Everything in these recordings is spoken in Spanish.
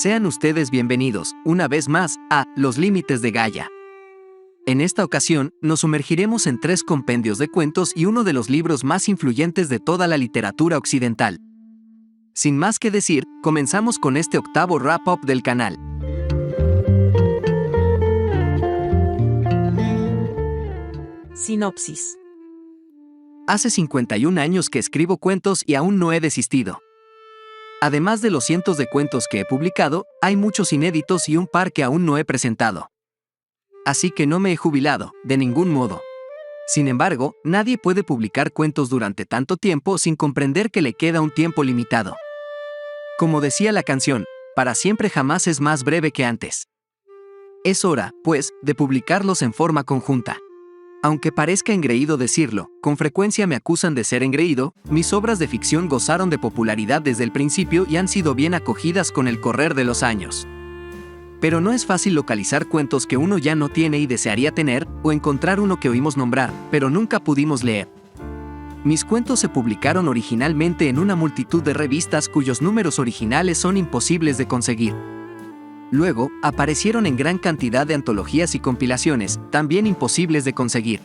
Sean ustedes bienvenidos, una vez más, a Los Límites de Gaia. En esta ocasión, nos sumergiremos en 3 compendios de cuentos y uno de los libros más influyentes de toda la literatura occidental. Sin más que decir, comenzamos con este octavo wrap-up del canal. Sinopsis. Hace 51 años que escribo cuentos y aún no he desistido. Además de los cientos de cuentos que he publicado, hay muchos inéditos y un par que aún no he presentado. Así que no me he jubilado, de ningún modo. Sin embargo, nadie puede publicar cuentos durante tanto tiempo sin comprender que le queda un tiempo limitado. Como decía la canción, para siempre jamás es más breve que antes. Es hora, pues, de publicarlos en forma conjunta. Aunque parezca engreído decirlo, con frecuencia me acusan de ser engreído, mis obras de ficción gozaron de popularidad desde el principio y han sido bien acogidas con el correr de los años. Pero no es fácil localizar cuentos que uno ya no tiene y desearía tener, o encontrar uno que oímos nombrar, pero nunca pudimos leer. Mis cuentos se publicaron originalmente en una multitud de revistas cuyos números originales son imposibles de conseguir. Luego, aparecieron en gran cantidad de antologías y compilaciones, también imposibles de conseguir.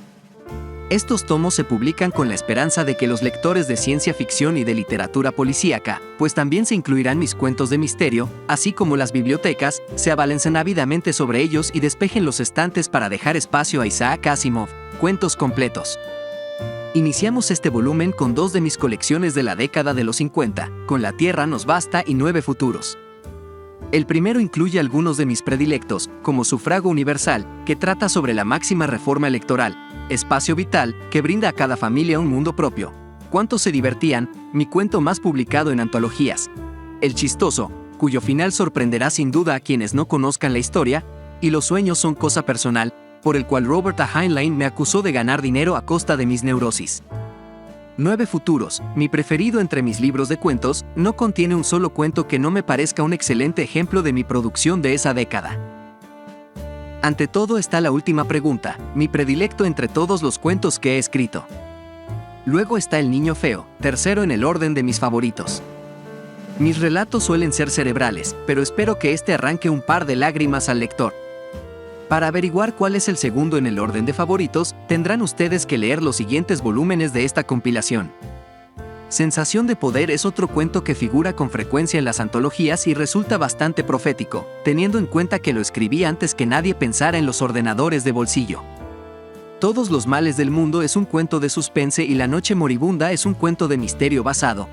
Estos tomos se publican con la esperanza de que los lectores de ciencia ficción y de literatura policíaca, pues también se incluirán mis cuentos de misterio, así como las bibliotecas, se abalancen ávidamente sobre ellos y despejen los estantes para dejar espacio a Isaac Asimov, cuentos completos. Iniciamos este volumen con 2 de mis colecciones de la década de los 50, con La Tierra nos basta y 9 futuros. El primero incluye algunos de mis predilectos, como Sufragio Universal, que trata sobre la máxima reforma electoral, Espacio Vital, que brinda a cada familia un mundo propio, Cuántos se divertían, mi cuento más publicado en antologías, El Chistoso, cuyo final sorprenderá sin duda a quienes no conozcan la historia, y Los sueños son cosa personal, por el cual Robert A. Heinlein me acusó de ganar dinero a costa de mis neurosis. 9 futuros, mi preferido entre mis libros de cuentos, no contiene un solo cuento que no me parezca un excelente ejemplo de mi producción de esa década. Ante todo está la última pregunta, mi predilecto entre todos los cuentos que he escrito. Luego está El niño feo, tercero en el orden de mis favoritos. Mis relatos suelen ser cerebrales, pero espero que este arranque un par de lágrimas al lector. Para averiguar cuál es el segundo en el orden de favoritos, tendrán ustedes que leer los siguientes volúmenes de esta compilación. Sensación de poder es otro cuento que figura con frecuencia en las antologías y resulta bastante profético, teniendo en cuenta que lo escribí antes que nadie pensara en los ordenadores de bolsillo. Todos los males del mundo es un cuento de suspense y La noche moribunda es un cuento de misterio basado,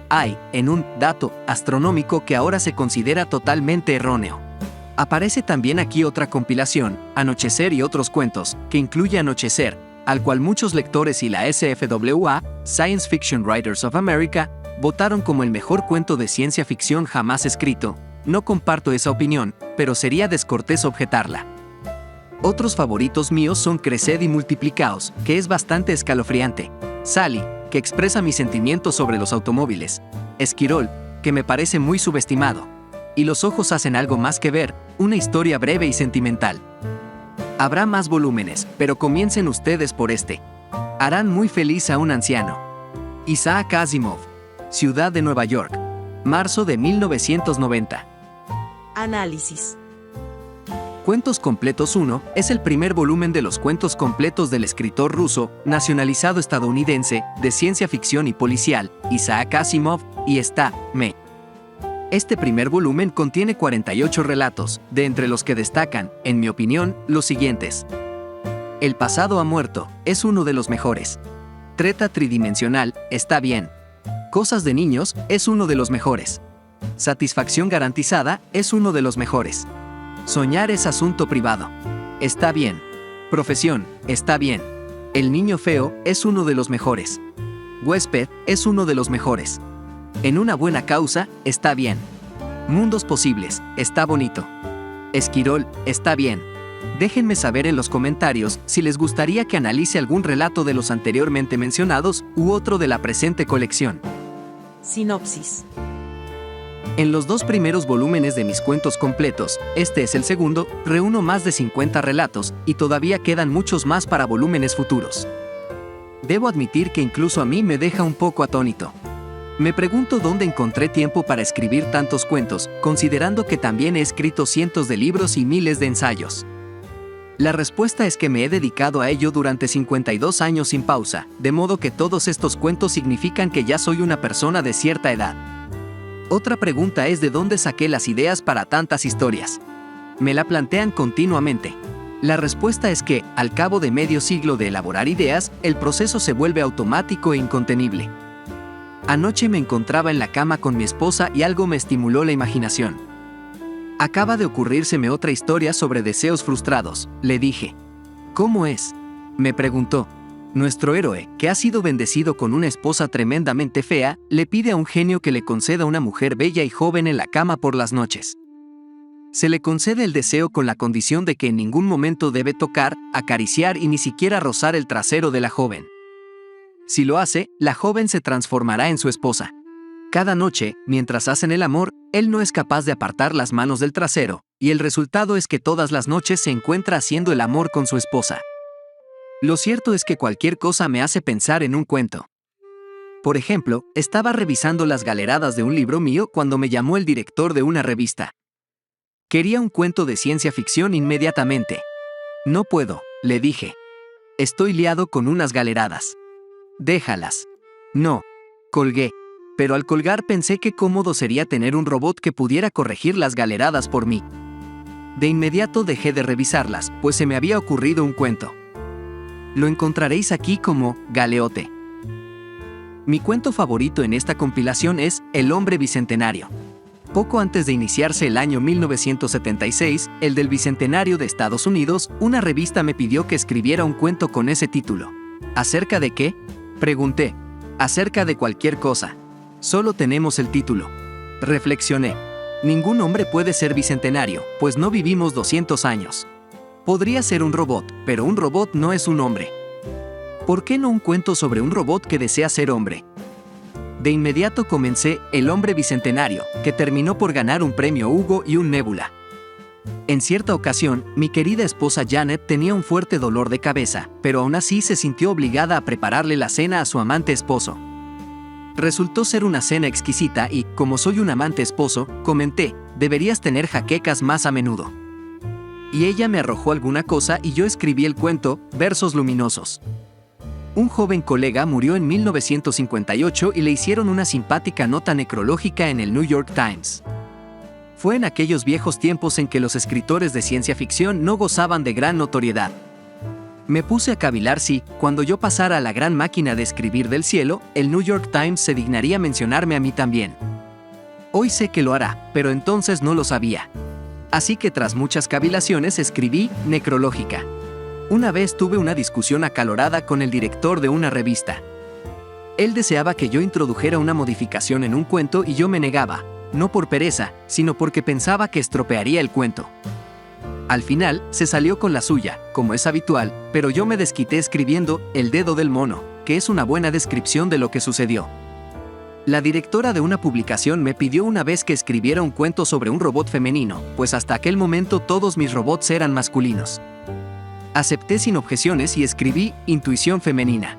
en un dato astronómico que ahora se considera totalmente erróneo. Aparece también aquí otra compilación, Anochecer y otros cuentos, que incluye Anochecer, al cual muchos lectores y la SFWA, Science Fiction Writers of America, votaron como el mejor cuento de ciencia ficción jamás escrito. No comparto esa opinión, pero sería descortés objetarla. Otros favoritos míos son Creced y Multiplicaos, que es bastante escalofriante, Sally, que expresa mis sentimientos sobre los automóviles, Esquirol, que me parece muy subestimado, y Los ojos hacen algo más que ver, una historia breve y sentimental. Habrá más volúmenes, pero comiencen ustedes por este. Harán muy feliz a un anciano. Isaac Asimov, Ciudad de Nueva York, marzo de 1990. Análisis. Cuentos completos 1 es el primer volumen de los cuentos completos del escritor ruso, nacionalizado estadounidense, de ciencia ficción y policial, Isaac Asimov, y está, Este primer volumen contiene 48 relatos, de entre los que destacan, en mi opinión, los siguientes. El pasado ha muerto, es uno de los mejores. Treta tridimensional, está bien. Cosas de niños, es uno de los mejores. Satisfacción garantizada, es uno de los mejores. Soñar es asunto privado. Está bien. Profesión, está bien. El niño feo, es uno de los mejores. Huésped, es uno de los mejores. En una buena causa, está bien. Mundos posibles, está bonito. Esquirol, está bien. Déjenme saber en los comentarios si les gustaría que analice algún relato de los anteriormente mencionados u otro de la presente colección. Sinopsis. En los 2 primeros volúmenes de mis cuentos completos, este es el segundo, reúno más de 50 relatos y todavía quedan muchos más para volúmenes futuros. Debo admitir que incluso a mí me deja un poco atónito. Me pregunto dónde encontré tiempo para escribir tantos cuentos, considerando que también he escrito cientos de libros y miles de ensayos. La respuesta es que me he dedicado a ello durante 52 años sin pausa, de modo que todos estos cuentos significan que ya soy una persona de cierta edad. Otra pregunta es de dónde saqué las ideas para tantas historias. Me la plantean continuamente. La respuesta es que, al cabo de medio siglo de elaborar ideas, el proceso se vuelve automático e incontenible. Anoche me encontraba en la cama con mi esposa y algo me estimuló la imaginación. Acaba de ocurrírseme otra historia sobre deseos frustrados, le dije. ¿Cómo es?, me preguntó. Nuestro héroe, que ha sido bendecido con una esposa tremendamente fea, le pide a un genio que le conceda una mujer bella y joven en la cama por las noches. Se le concede el deseo con la condición de que en ningún momento debe tocar, acariciar y ni siquiera rozar el trasero de la joven. Si lo hace, la joven se transformará en su esposa. Cada noche, mientras hacen el amor, él no es capaz de apartar las manos del trasero, y el resultado es que todas las noches se encuentra haciendo el amor con su esposa. Lo cierto es que cualquier cosa me hace pensar en un cuento. Por ejemplo, estaba revisando las galeradas de un libro mío cuando me llamó el director de una revista. Quería un cuento de ciencia ficción inmediatamente. No puedo, le dije. Estoy liado con unas galeradas. Déjalas. No. Colgué. Pero al colgar pensé qué cómodo sería tener un robot que pudiera corregir las galeradas por mí. De inmediato dejé de revisarlas, pues se me había ocurrido un cuento. Lo encontraréis aquí como Galeote. Mi cuento favorito en esta compilación es El hombre bicentenario. Poco antes de iniciarse el año 1976, el del bicentenario de Estados Unidos, una revista me pidió que escribiera un cuento con ese título. ¿Acerca de qué?, pregunté. Acerca de cualquier cosa. Solo tenemos el título. Reflexioné. Ningún hombre puede ser bicentenario, pues no vivimos 200 años. Podría ser un robot, pero un robot no es un hombre. ¿Por qué no un cuento sobre un robot que desea ser hombre? De inmediato comencé El hombre bicentenario, que terminó por ganar un premio Hugo y un Nebula. En cierta ocasión, mi querida esposa Janet tenía un fuerte dolor de cabeza, pero aún así se sintió obligada a prepararle la cena a su amante esposo. Resultó ser una cena exquisita y, como soy un amante esposo, comenté, deberías tener jaquecas más a menudo. Y ella me arrojó alguna cosa y yo escribí el cuento, Versos luminosos. Un joven colega murió en 1958 y le hicieron una simpática nota necrológica en el New York Times. Fue en aquellos viejos tiempos en que los escritores de ciencia ficción no gozaban de gran notoriedad. Me puse a cavilar si, cuando yo pasara a la gran máquina de escribir del cielo, el New York Times se dignaría mencionarme a mí también. Hoy sé que lo hará, pero entonces no lo sabía. Así que tras muchas cavilaciones escribí Necrológica. Una vez tuve una discusión acalorada con el director de una revista. Él deseaba que yo introdujera una modificación en un cuento y yo me negaba, no por pereza, sino porque pensaba que estropearía el cuento. Al final, se salió con la suya, como es habitual, pero yo me desquité escribiendo El dedo del mono, que es una buena descripción de lo que sucedió. La directora de una publicación me pidió una vez que escribiera un cuento sobre un robot femenino, pues hasta aquel momento todos mis robots eran masculinos. Acepté sin objeciones y escribí Intuición femenina.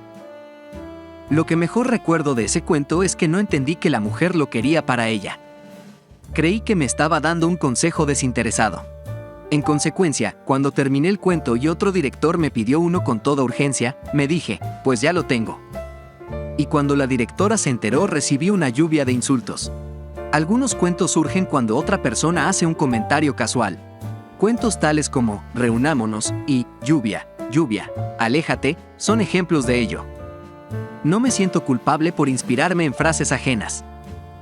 Lo que mejor recuerdo de ese cuento es que no entendí que la mujer lo quería para ella. Creí que me estaba dando un consejo desinteresado. En consecuencia, cuando terminé el cuento y otro director me pidió uno con toda urgencia, me dije, pues ya lo tengo. Y cuando la directora se enteró recibí una lluvia de insultos. Algunos cuentos surgen cuando otra persona hace un comentario casual. Cuentos tales como Reunámonos y Lluvia, lluvia, aléjate, son ejemplos de ello. No me siento culpable por inspirarme en frases ajenas.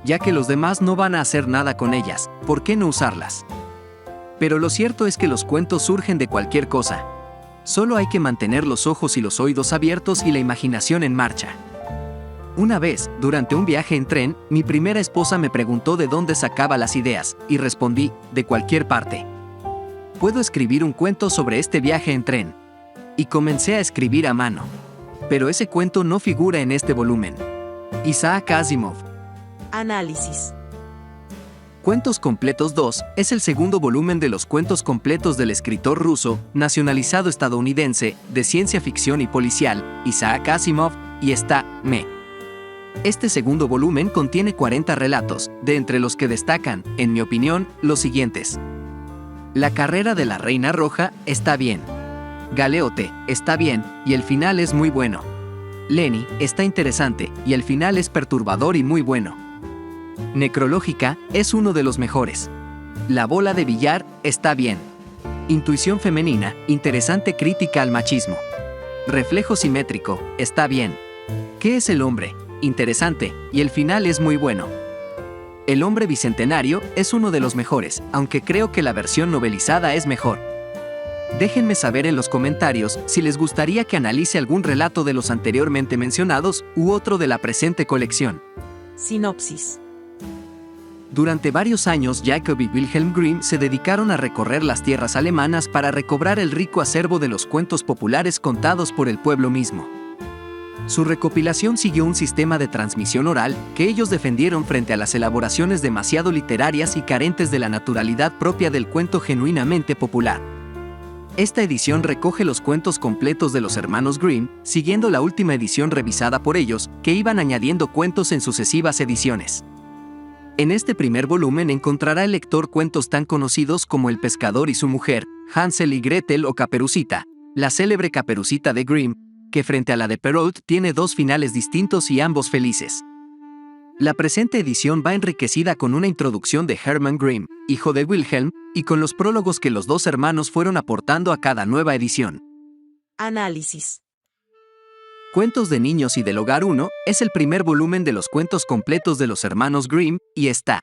Ya que los demás no van a hacer nada con ellas, ¿por qué no usarlas? Pero lo cierto es que los cuentos surgen de cualquier cosa. Solo hay que mantener los ojos y los oídos abiertos y la imaginación en marcha. Una vez, durante un viaje en tren, mi primera esposa me preguntó de dónde sacaba las ideas, y respondí, de cualquier parte. Puedo escribir un cuento sobre este viaje en tren. Y comencé a escribir a mano. Pero ese cuento no figura en este volumen. Isaac Asimov. Análisis. Cuentos completos 2 es el segundo volumen de los cuentos completos del escritor ruso, nacionalizado estadounidense, de ciencia ficción y policial, Isaac Asimov, y está, Este segundo volumen contiene 40 relatos, de entre los que destacan, en mi opinión, los siguientes. La carrera de la Reina Roja está bien. Galeote está bien, y el final es muy bueno. Lenny está interesante, y el final es perturbador y muy bueno. Necrológica es uno de los mejores. La bola de billar está bien. Intuición femenina, interesante crítica al machismo. Reflejo simétrico, está bien. ¿Qué es el hombre? Interesante, y el final es muy bueno. El hombre bicentenario es uno de los mejores, aunque creo que la versión novelizada es mejor. Déjenme saber en los comentarios si les gustaría que analice algún relato de los anteriormente mencionados u otro de la presente colección. Sinopsis. Durante varios años, Jacob y Wilhelm Grimm se dedicaron a recorrer las tierras alemanas para recobrar el rico acervo de los cuentos populares contados por el pueblo mismo. Su recopilación siguió un sistema de transmisión oral que ellos defendieron frente a las elaboraciones demasiado literarias y carentes de la naturalidad propia del cuento genuinamente popular. Esta edición recoge los cuentos completos de los hermanos Grimm, siguiendo la última edición revisada por ellos, que iban añadiendo cuentos en sucesivas ediciones. En este primer volumen encontrará el lector cuentos tan conocidos como El pescador y su mujer, Hansel y Gretel o Caperucita, la célebre Caperucita de Grimm, que frente a la de Perrault tiene dos finales distintos y ambos felices. La presente edición va enriquecida con una introducción de Hermann Grimm, hijo de Wilhelm, y con los prólogos que los dos hermanos fueron aportando a cada nueva edición. Análisis. Cuentos de niños y del hogar 1 es el primer volumen de los cuentos completos de los hermanos Grimm y está.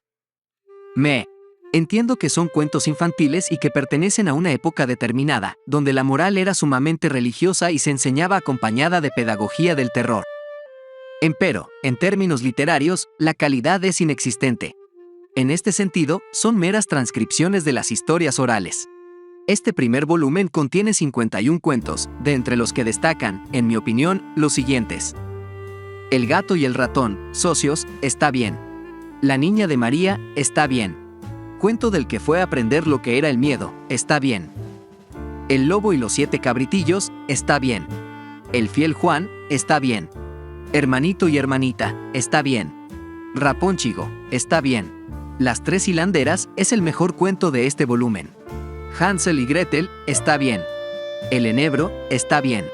Entiendo que son cuentos infantiles y que pertenecen a una época determinada, donde la moral era sumamente religiosa y se enseñaba acompañada de pedagogía del terror. Empero, en términos literarios, la calidad es inexistente. En este sentido, son meras transcripciones de las historias orales. Este primer volumen contiene 51 cuentos, de entre los que destacan, en mi opinión, los siguientes. El gato y el ratón, socios, está bien. La niña de María, está bien. Cuento del que fue a aprender lo que era el miedo, está bien. El lobo y los 7 cabritillos, está bien. El fiel Juan, está bien. Hermanito y hermanita, está bien. Rapónchigo, está bien. Las 3 hilanderas es el mejor cuento de este volumen. Hansel y Gretel, está bien. El enebro, está bien.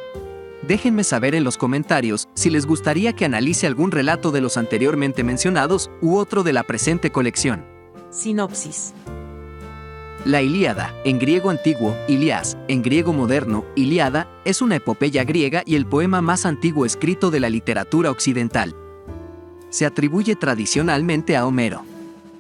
Déjenme saber en los comentarios si les gustaría que analice algún relato de los anteriormente mencionados u otro de la presente colección. Sinopsis. La Ilíada, en griego antiguo, Ilias, en griego moderno, Ilíada, es una epopeya griega y el poema más antiguo escrito de la literatura occidental. Se atribuye tradicionalmente a Homero.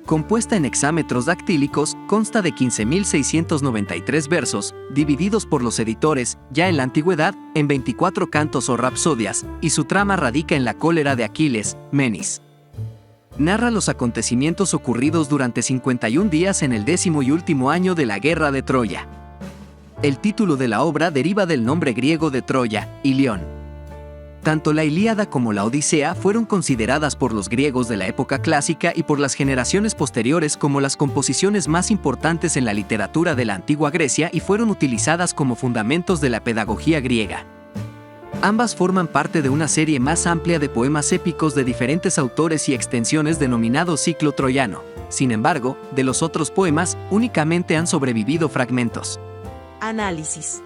Compuesta en hexámetros dactílicos, consta de 15.693 versos, divididos por los editores, ya en la antigüedad, en 24 cantos o rapsodias, y su trama radica en la cólera de Aquiles, Menis. Narra los acontecimientos ocurridos durante 51 días en el 10º y último año de la guerra de Troya. El título de la obra deriva del nombre griego de Troya, Ilión. Tanto la Ilíada como la Odisea fueron consideradas por los griegos de la época clásica y por las generaciones posteriores como las composiciones más importantes en la literatura de la antigua Grecia y fueron utilizadas como fundamentos de la pedagogía griega. Ambas forman parte de una serie más amplia de poemas épicos de diferentes autores y extensiones denominado ciclo troyano. Sin embargo, de los otros poemas, únicamente han sobrevivido fragmentos. Análisis.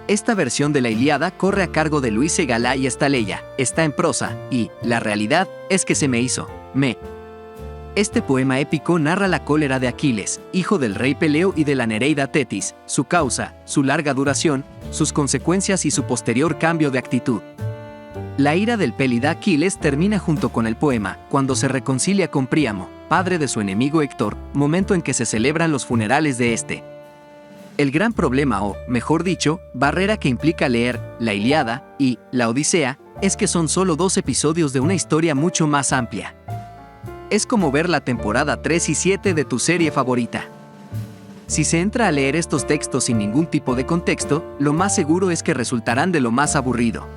Esta versión de la Ilíada corre a cargo de Luis Segalá y Estaleya, está en prosa, y, la realidad, es que se me hizo. Este poema épico narra la cólera de Aquiles, hijo del rey Peleo y de la Nereida Tetis, su causa, su larga duración, sus consecuencias y su posterior cambio de actitud. La ira del Pélida Aquiles termina junto con el poema, cuando se reconcilia con Príamo, padre de su enemigo Héctor, momento en que se celebran los funerales de este. El gran problema o, mejor dicho, barrera que implica leer la Ilíada y la Odisea, es que son solo 2 episodios de una historia mucho más amplia. Es como ver la temporada 3 y 7 de tu serie favorita. Si se entra a leer estos textos sin ningún tipo de contexto, lo más seguro es que resultarán de lo más aburrido.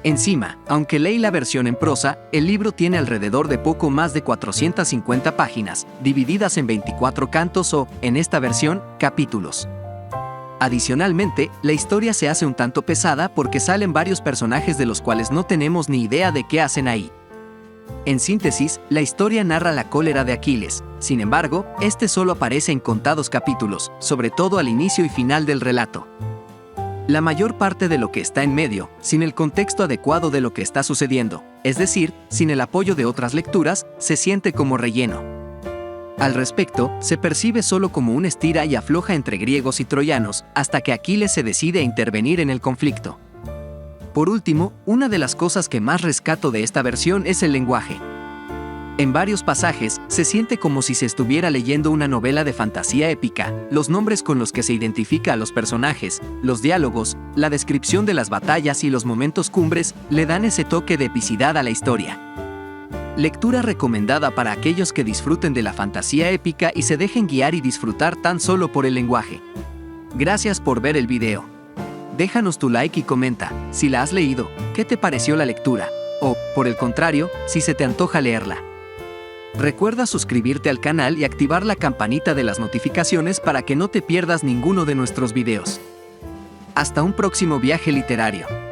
Encima, aunque leí la versión en prosa, el libro tiene alrededor de poco más de 450 páginas, divididas en 24 cantos o, en esta versión, capítulos. Adicionalmente, la historia se hace un tanto pesada porque salen varios personajes de los cuales no tenemos ni idea de qué hacen ahí. En síntesis, la historia narra la cólera de Aquiles. Sin embargo, este solo aparece en contados capítulos, sobre todo al inicio y final del relato. La mayor parte de lo que está en medio, sin el contexto adecuado de lo que está sucediendo, es decir, sin el apoyo de otras lecturas, se siente como relleno. Al respecto, se percibe solo como un estira y afloja entre griegos y troyanos, hasta que Aquiles se decide a intervenir en el conflicto. Por último, una de las cosas que más rescato de esta versión es el lenguaje. En varios pasajes, se siente como si se estuviera leyendo una novela de fantasía épica. Los nombres con los que se identifica a los personajes, los diálogos, la descripción de las batallas y los momentos cumbres le dan ese toque de epicidad a la historia. Lectura recomendada para aquellos que disfruten de la fantasía épica y se dejen guiar y disfrutar tan solo por el lenguaje. Gracias por ver el video. Déjanos tu like y comenta, si la has leído, qué te pareció la lectura, o, por el contrario, si se te antoja leerla. Recuerda suscribirte al canal y activar la campanita de las notificaciones para que no te pierdas ninguno de nuestros videos. Hasta un próximo viaje literario.